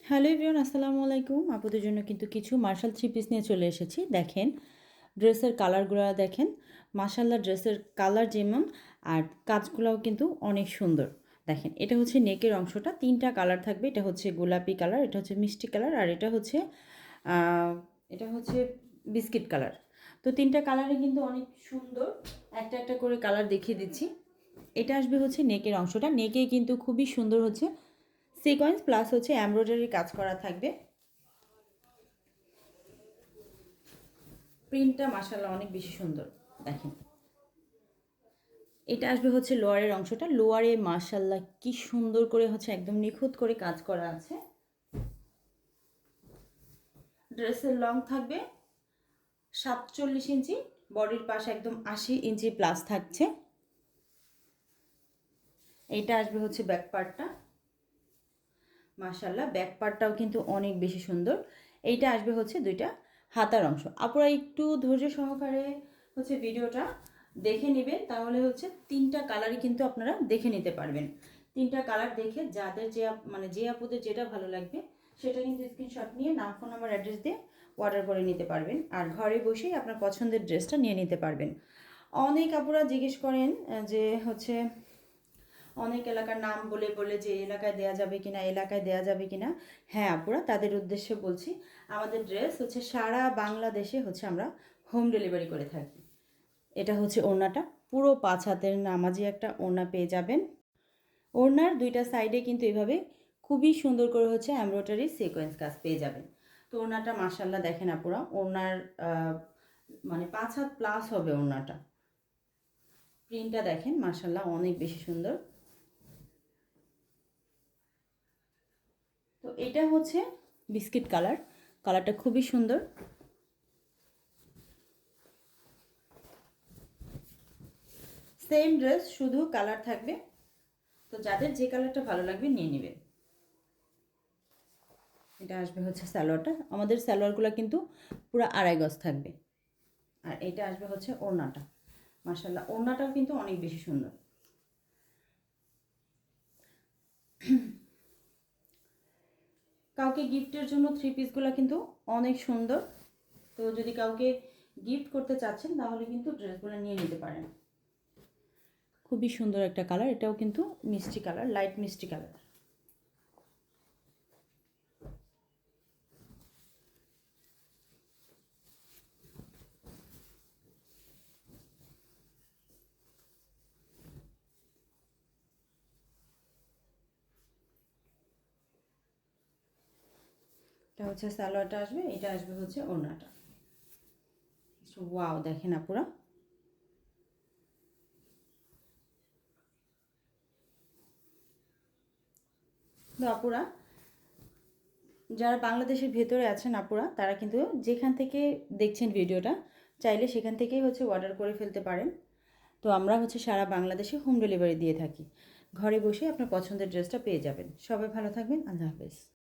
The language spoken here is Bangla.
হ্যালো এভরিওয়ান, আসসালামু আলাইকুম। আপুদের জন্য কিন্তু কিছু মার্শাল থ্রি পিস নিয়ে চলে এসেছি। দেখেন ড্রেসের কালারগুলো দেখেন, মাশাআল্লাহ ড্রেসের কালার যেমন আর কাজগুলোও কিন্তু অনেক সুন্দর। দেখেন এটা হচ্ছে নেকের অংশটা, তিনটা কালার থাকবে। এটা হচ্ছে গোলাপি কালার, এটা হচ্ছে মিষ্টি কালার, আর এটা হচ্ছে বিস্কিট কালার। তো তিনটা কালারে কিন্তু অনেক সুন্দর। একটা একটা করে কালার দেখিয়ে দিচ্ছি। এটা আসবে হচ্ছে নেকের অংশটা, নেকে কিন্তু খুবই সুন্দর হচ্ছে সিকোয়েন্স প্লাস হচ্ছে এমব্রয়ডারি কাজ করা থাকবে। প্রিন্টটা মাশাআল্লাহ অনেক বেশি সুন্দর। দেখেন এটা আসবে হচ্ছে লোয়ারের অংশটা, লোয়ারে মাশাআল্লাহ কি সুন্দর করে হচ্ছে একদম নিখুঁত করে কাজ করা আছে। ড্রেসের লং থাকবে 47 ইঞ্চি, বডির পাশে একদম 80 ইঞ্চি প্লাস থাকছে। এইটা আসবে হচ্ছে ব্যাক পার্টটা, মাশাআল্লাহ ব্যাক পার্টটাও কিন্তু অনেক বেশি সুন্দর। এইটা আসবে হচ্ছে দুইটা হাতার অংশ। আপনারা একটু ধৈর্য সহকারে হচ্ছে ভিডিওটা দেখে নেবেন, তাহলে হচ্ছে তিনটা কালারই কিন্তু আপনারা দেখে নিতে পারবেন। তিনটা কালার দেখে যাদের যে আপুদের যেটা ভালো লাগবে সেটা কিন্তু স্ক্রিনশট নিয়ে নাম, ফোন নাম্বার, অ্যাড্রেস দিয়ে অর্ডার করে নিতে পারবেন। আর ঘরে বসেই আপনার পছন্দের ড্রেসটা নিয়ে নিতে পারবেন। অনেক আপুরা জিজ্ঞেস করেন যে হচ্ছে অনেক এলাকার নাম বলে বলে যে এলাকায় দেয়া যাবে কিনা, এলাকায় দেয়া যাবে কিনা। হ্যাঁ আপুরা, তাদের উদ্দেশ্যে বলছি, আমাদের ড্রেস হচ্ছে সারা বাংলাদেশে হচ্ছে আমরা হোম ডেলিভারি করে থাকি। এটা হচ্ছে ওড়নাটা, পুরো 5 হাতের নামাজি একটা ওড়না পেয়ে যাবেন। ওড়নার দুইটা সাইডে কিন্তু এভাবে খুবই সুন্দর করে হচ্ছে এমব্রয়ডারি সিকোয়েন্স কাজ পেয়ে যাবেন। তো ওড়নাটা মাশাআল্লাহ দেখেন আপুরা, ওড়নার মানে 5 হাত প্লাস হবে ওড়নাটা। প্রিন্টটা দেখেন মাশাআল্লাহ অনেক বেশি সুন্দর। তো এটা হচ্ছে বিস্কিট কালার, কালারটা খুবই সুন্দর। সেম ড্রেস, শুধু কালার থাকবে। তো যাদের যে কালারটা ভালো লাগবে নিয়ে নেবেন। এটা আসবে হচ্ছে সালোয়ারটা, আমাদের সালোয়ারগুলো কিন্তু পুরো 2.5 গজ থাকবে। আর এটা আসবে হচ্ছে ওড়নাটা, মাশাআল্লাহ ওড়নাটাও কিন্তু অনেক বেশি সুন্দর। কাউকে গিফটের জন্য থ্রি পিসগুলো কিন্তু অনেক সুন্দর। তো যদি কাউকে গিফট করতে চাচ্ছেন তাহলে কিন্তু ড্রেসগুলো নিয়ে নিতে পারেন। খুবই সুন্দর একটা কালার, এটাও কিন্তু মিষ্টি কালার, লাইট মিষ্টি কালার। এটা হচ্ছে সালোয়ারটা আসবে, এটা আসবে হচ্ছে ওড়নাটা। ওয়াও দেখেন আপুরা, তো আপুরা যারা বাংলাদেশের ভেতরে আছেন আপুরা, তারা কিন্তু যেখান থেকে দেখছেন ভিডিওটা চাইলে সেখান থেকেই হচ্ছে অর্ডার করে ফেলতে পারেন। তো আমরা হচ্ছে সারা বাংলাদেশে হোম ডেলিভারি দিয়ে থাকি। ঘরে বসে আপনার পছন্দের ড্রেসটা পেয়ে যাবেন। সবাই ভালো থাকবেন, আল্লাহ হাফেজ।